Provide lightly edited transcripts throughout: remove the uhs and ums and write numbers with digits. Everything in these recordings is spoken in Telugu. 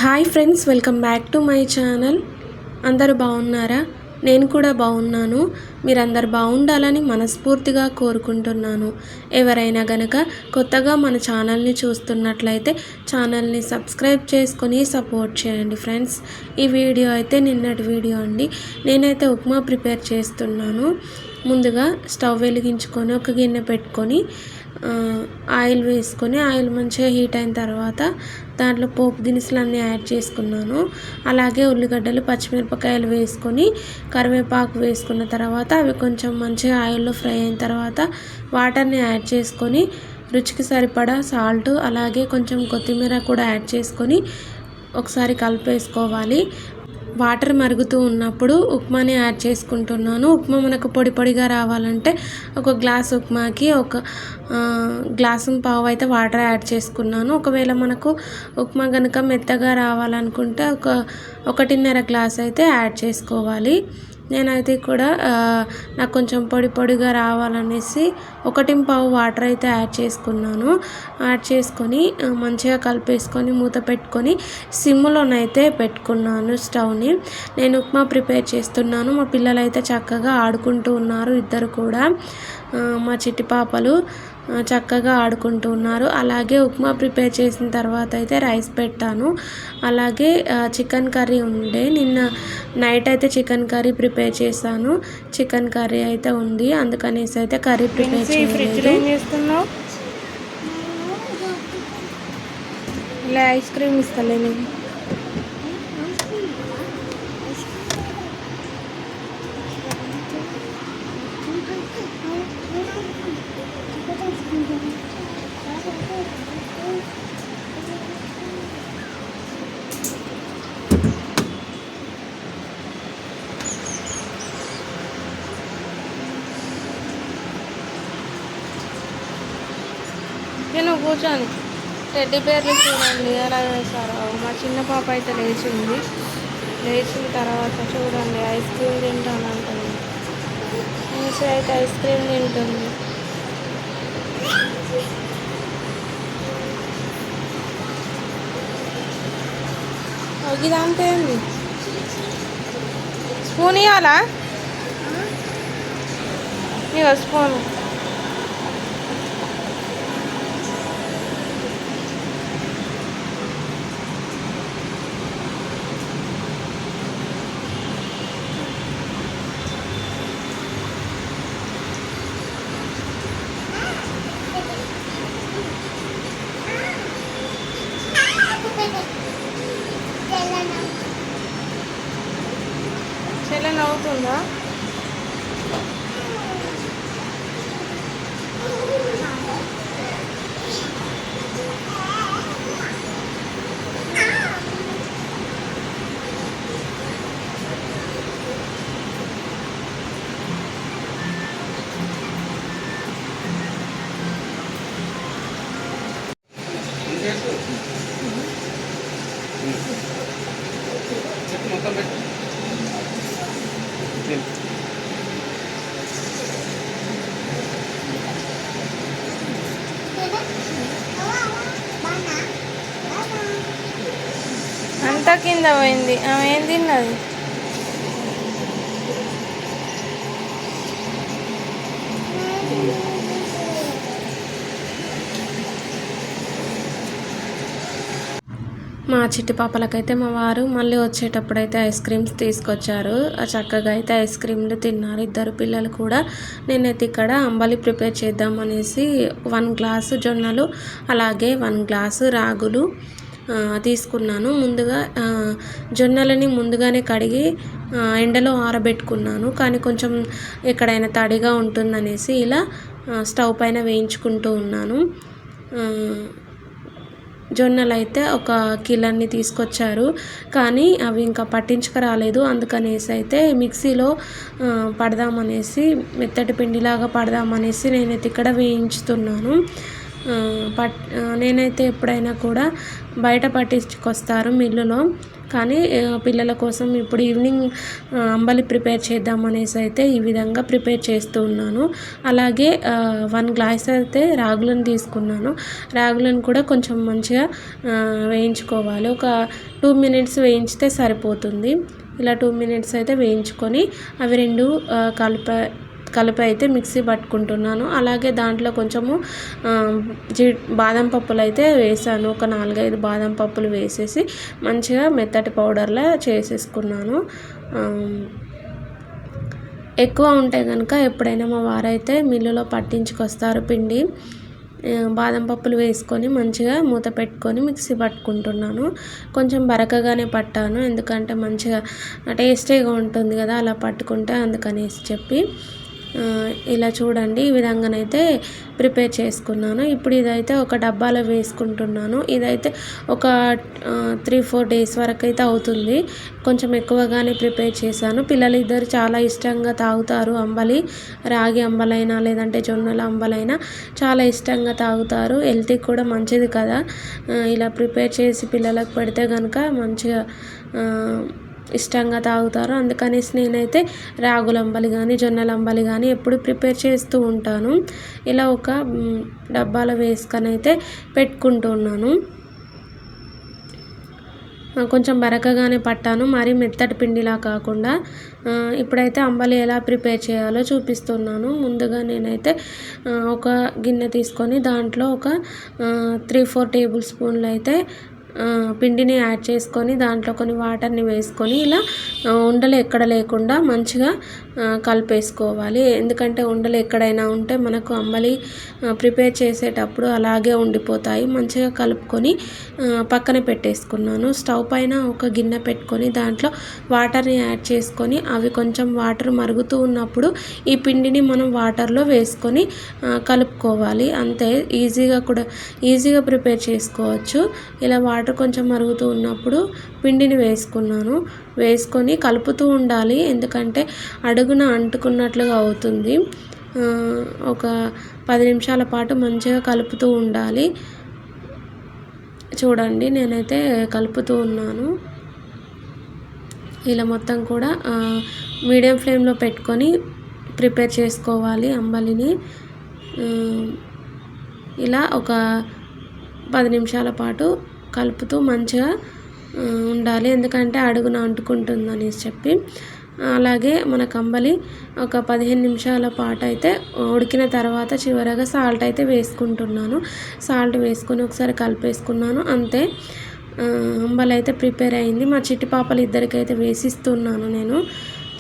Hi friends, welcome back to my channel. అందరూ బాగున్నారా? నేను కూడా బాగున్నాను. మీరందరూ బాగుండాలని మనస్ఫూర్తిగా కోరుకుంటున్నాను. ఎవరైనా గనక కొత్తగా మన ఛానల్ని చూస్తున్నట్లయితే ఛానల్ని సబ్స్క్రైబ్ చేసుకొని సపోర్ట్ చేయండి ఫ్రెండ్స్. ఈ వీడియో అయితే నిన్నటి వీడియో అండి. నేనైతే ఉప్మా ప్రిపేర్ చేస్తున్నాను. ముందుగా స్టవ్ వెలిగించుకొని ఒక గిన్నె పెట్టుకొని ఆయిల్ వేసుకొని ఆయిల్ మంచిగా హీట్ అయిన తర్వాత దాంట్లో పోపు దినుసులన్నీ యాడ్ చేసుకున్నాను. అలాగే ఉల్లిగడ్డలు, పచ్చిమిరపకాయలు వేసుకొని కరివేపాకు వేసుకున్న తర్వాత అవి కొంచెం మంచిగా ఆయిల్లో ఫ్రై అయిన తర్వాత వాటర్ని యాడ్ చేసుకొని రుచికి సరిపడా సాల్ట్ అలాగే కొంచెం కొత్తిమీర కూడా యాడ్ చేసుకొని ఒకసారి కలిపేసుకోవాలి. వాటర్ మరుగుతూ ఉన్నప్పుడు ఉప్మాని యాడ్ చేసుకుంటున్నాను. ఉప్మా మనకు పొడి పొడిగా రావాలంటే ఒక గ్లాస్ ఉప్మాకి ఒక గ్లాసు పావు అయితే వాటర్ యాడ్ చేసుకున్నాను. ఒకవేళ మనకు ఉప్మా కనుక మెత్తగా రావాలనుకుంటే 1.5 గ్లాస్ అయితే యాడ్ చేసుకోవాలి. నేనైతే కూడా నాకు కొంచెం పొడి పొడిగా రావాలనేసి 1.5 వాటర్ అయితే యాడ్ చేసుకున్నాను. యాడ్ చేసుకొని మంచిగా కలిపేసుకొని మూత పెట్టుకొని సిమ్లోనైతే పెట్టుకున్నాను స్టవ్ని. నేను ఉప్మా ప్రిపేర్ చేస్తున్నాను. మా పిల్లలు అయితే చక్కగా ఆడుకుంటూ ఉన్నారు. ఇద్దరు కూడా మా చిట్టి పాపలు చక్కగా ఆడుకుంటూ ఉన్నారు. అలాగే ఉప్మా ప్రిపేర్ చేసిన తర్వాత అయితే రైస్ పెట్టాను. అలాగే చికెన్ కర్రీ ఉండే, నిన్న నైట్ అయితే చికెన్ కర్రీ ప్రిపేర్ చేశాను. చికెన్ కర్రీ అయితే ఉంది, అందుకనేసి అయితే కర్రీ ప్రిపేర్ చేయలేదు. ఇలా ఐస్ క్రీమ్ ఇస్తలేను. నేను కూర్చొని టెడ్డీ బేర్లు చూడండి ఎలా వేశారో. మా చిన్న పాప అయితే లేచింది. లేచిన తర్వాత చూడండి ఐస్ క్రీమ్ తింటానంటుంది. నేసి అయితే ఐస్ క్రీమ్ తింటుంది. ఇదంతా ఏంది? స్పూన్ ఇవ్వాలా? ఇక స్పూన్ చెల్లెని అవుతుందా? అంతా కింద పోయింది. ఆమె ఏం తిన్నది? మా చిట్టి పాపలకైతే మా వారు మళ్ళీ వచ్చేటప్పుడు అయితే ఐస్ క్రీమ్స్ తీసుకొచ్చారు. చక్కగా అయితే ఐస్ క్రీమ్లు తిన్నారు ఇద్దరు పిల్లలు కూడా. నేనైతే ఇక్కడ అంబలి ప్రిపేర్ చేద్దామనేసి 1 గ్లాసు జొన్నలు అలాగే 1 గ్లాసు రాగులు తీసుకున్నాను. ముందుగా జొన్నలని ముందుగానే కడిగి ఎండలో ఆరబెట్టుకున్నాను. కానీ కొంచెం ఎక్కడైనా తడిగా ఉంటుందనేసి ఇలా స్టవ్ పైన వేయించుకుంటూ ఉన్నాను. జొన్నలు అయితే 1 కిలోని తీసుకొచ్చారు, కానీ అవి ఇంకా పట్టించుకురాలేదు. అందుకనేసి అయితే మిక్సీలో పడదామనేసి మెత్తటి పిండిలాగా పడదామనేసి నేనైతే ఇక్కడ వేయించుతున్నాను. నేనైతే ఎప్పుడైనా కూడా బయట పట్టించుకొస్తారు మిల్లులో, కానీ పిల్లల కోసం ఇప్పుడు ఈవినింగ్ అంబలి ప్రిపేర్ చేద్దామనేసి అయితే ఈ విధంగా ప్రిపేర్ చేస్తూ ఉన్నాను. అలాగే 1 గ్లాస్ అయితే రాగులను తీసుకున్నాను. రాగులను కూడా కొంచెం మంచిగా వేయించుకోవాలి. ఒక 2 మినిట్స్ వేయించితే సరిపోతుంది. ఇలా 2 మినిట్స్ అయితే వేయించుకొని అవి రెండు కలిపి అయితే మిక్సీ పట్టుకుంటున్నాను. అలాగే దాంట్లో కొంచెము బాదం పప్పులు అయితే వేసాను. ఒక 4-5 బాదం పప్పులు వేసేసి మంచిగా మెత్తటి పౌడర్లా చేసేసుకున్నాను. ఎక్కువ ఉంటే కనుక ఎప్పుడైనా మా వారైతే మిల్లులో పట్టించుకొస్తారు పిండి. బాదం పప్పులు వేసుకొని మంచిగా మూత పెట్టుకొని మిక్సీ పట్టుకుంటున్నాను. కొంచెం బరకగానే పట్టాను, ఎందుకంటే మంచిగా టేస్టీగా ఉంటుంది కదా అలా పట్టుకుంటే, అందుకనేసి చెప్పి ఇలా చూడండి ఈ విధంగానైతే ప్రిపేర్ చేసుకున్నాను. ఇప్పుడు ఇదైతే ఒక డబ్బాలో వేసుకుంటున్నాను. ఇదైతే ఒక 3-4 డేస్ వరకు అయితే అవుతుంది. కొంచెం ఎక్కువగానే ప్రిపేర్ చేశాను. పిల్లలు ఇద్దరు చాలా ఇష్టంగా తాగుతారు అంబలి. రాగి అంబలైనా లేదంటే జొన్నల అంబలైనా చాలా ఇష్టంగా తాగుతారు. హెల్త్కి కూడా మంచిది కదా. ఇలా ప్రిపేర్ చేసి పిల్లలకు పెడితే కనుక మంచిగా ఇష్టంగా తాగుతారు. అందుకనేసి నేనైతే రాగుల అంబలి కానీ జొన్నల అంబలి కానీ ఎప్పుడు ప్రిపేర్ చేస్తూ ఉంటాను. ఇలా ఒక డబ్బాలో వేసుకొని అయితే పెట్టుకుంటున్నాను. కొంచెం బరకగానే పట్టాను, మరీ మెత్తటి పిండిలా కాకుండా. ఇప్పుడైతే అంబలి ఎలా ప్రిపేర్ చేయాలో చూపిస్తున్నాను. ముందుగా నేనైతే ఒక గిన్నె తీసుకొని దాంట్లో ఒక 3-4 టేబుల్ స్పూన్లు అయితే పిండిని యాడ్ చేసుకొని దాంట్లో కొన్ని వాటర్ని వేసుకొని ఇలా ఉండలు ఎక్కడ లేకుండా మంచిగా కలిపేసుకోవాలి. ఎందుకంటే ఉండలు ఎక్కడైనా ఉంటే మనకు అంబలి ప్రిపేర్ చేసేటప్పుడు అలాగే ఉండిపోతాయి. మంచిగా కలుపుకొని పక్కన పెట్టేసుకున్నాను. స్టవ్ పైన ఒక గిన్నె పెట్టుకొని దాంట్లో వాటర్ని యాడ్ చేసుకొని అవి కొంచెం వాటర్ మరుగుతూ ఉన్నప్పుడు ఈ పిండిని మనం వాటర్లో వేసుకొని కలుపుకోవాలి. అంతే, ఈజీగా ప్రిపేర్ చేసుకోవచ్చు. ఇలా వాటర్ కొంచెం మరుగుతూ ఉన్నప్పుడు పిండిని వేసుకొని కలుపుతూ ఉండాలి. ఎందుకంటే అడుగున అంటుకున్నట్లుగా అవుతుంది. ఒక 10 నిమిషాల పాటు మంచిగా కలుపుతూ ఉండాలి. చూడండి నేనైతే కలుపుతూ ఉన్నాను. ఇలా మొత్తం కూడా మీడియం ఫ్లేమ్లో పెట్టుకొని ప్రిపేర్ చేసుకోవాలి అంబలిని. ఇలా ఒక 10 నిమిషాల పాటు కలుపుతూ మంచిగా ఉండాలి, ఎందుకంటే అడుగున అంటుకుంటుంది అనేసి చెప్పి. అలాగే మన అంబలి ఒక 15 నిమిషాల పాటు అయితే ఉడికిన తర్వాత చివరగా సాల్ట్ అయితే వేసుకుంటున్నాను. సాల్ట్ వేసుకొని ఒకసారి కలిపేసుకున్నాను. అంతే, అంబలి అయితే ప్రిపేర్ అయింది. మా చిట్టి పాపలు ఇద్దరికైతే వేసిస్తున్నాను నేను.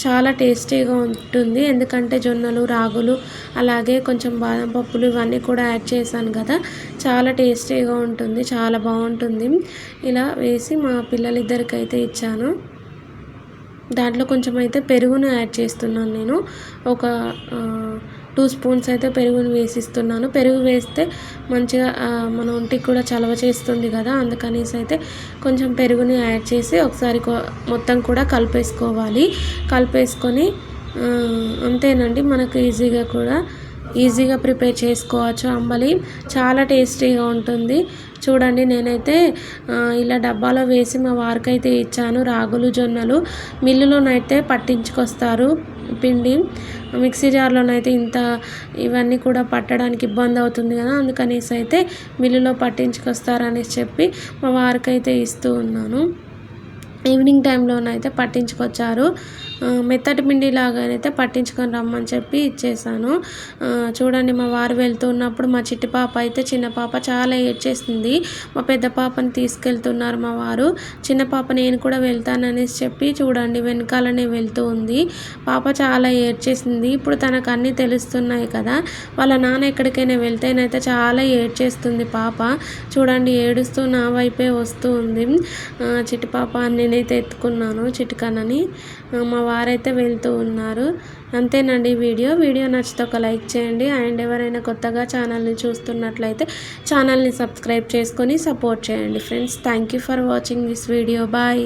చాలా టేస్టీగా ఉంటుంది, ఎందుకంటే జొన్నలు రాగులు అలాగే కొంచెం బాదం పప్పులు ఇవన్నీ కూడా యాడ్ చేశాను కదా. చాలా టేస్టీగా ఉంటుంది, చాలా బాగుంటుంది. ఇలా వేసి మా పిల్లలిద్దరికైతే ఇచ్చాను. దాంట్లో కొంచెం అయితే పెరుగును యాడ్ చేస్తున్నాను నేను. ఒక 2 స్పూన్స్ అయితే పెరుగును వేసిస్తున్నాను. పెరుగు వేస్తే మంచిగా మన ఒంటికి కూడా చలవ చేస్తుంది కదా, అందుకనేసి అయితే కొంచెం పెరుగుని యాడ్ చేసి ఒకసారి మొత్తం కూడా కలిపేసుకొని అంతేనండి. మనకు ఈజీగా ప్రిపేర్ చేసుకోవచ్చు అంబలి. చాలా టేస్టీగా ఉంటుంది. చూడండి నేనైతే ఇలా డబ్బాలో వేసి మా వారికైతే ఇచ్చాను. రాగులు జొన్నలు మిల్లులోనైతే పట్టించుకొస్తారు పిండి. మిక్సీ జార్లోనైతే ఇవన్నీ కూడా పట్టడానికి ఇబ్బంది అవుతుంది కదా, అందుకనేసి అయితే మిల్లులో పట్టించుకొస్తారనేసి చెప్పి మా వారికైతే ఇస్తూ ఉన్నాను. ఈవినింగ్ టైంలోనైతే పట్టించుకొచ్చారు. మెత్తటి పిండి లాగానైతే పట్టించుకొని రమ్మని చెప్పి ఇచ్చేసాను. చూడండి మా వారు వెళ్తున్నప్పుడు మా చిట్టి పాప అయితే చిన్న పాప చాలా ఏడ్చేసింది. మా పెద్ద పాపని తీసుకెళ్తున్నారు మా వారు. చిన్న పాప నేను కూడా వెళ్తాననేసి చెప్పి చూడండి వెనకాలనే వెళ్తూ ఉంది. పాప చాలా ఏడ్చేసింది. ఇప్పుడు తనకు అన్నీ తెలుస్తున్నాయి కదా, వాళ్ళ నాన్న ఎక్కడికైనా వెళ్తేనైతే చాలా ఏడ్చేస్తుంది పాప. చూడండి ఏడుస్తూ నా వైపే వస్తూ ఉంది. చిట్టి పాప నేనైతే ఎత్తుకున్నాను చిటికనని. మా వారైతే వెళ్తూ ఉన్నారు. అంతేనండి వీడియో నచ్చితే ఒక లైక్ చేయండి. అండ్ ఎవరైనా కొత్తగా ఛానల్ని చూస్తున్నట్లయితే ఛానల్ని సబ్స్క్రైబ్ చేసుకొని సపోర్ట్ చేయండి friends. Thank you for watching this video. Bye.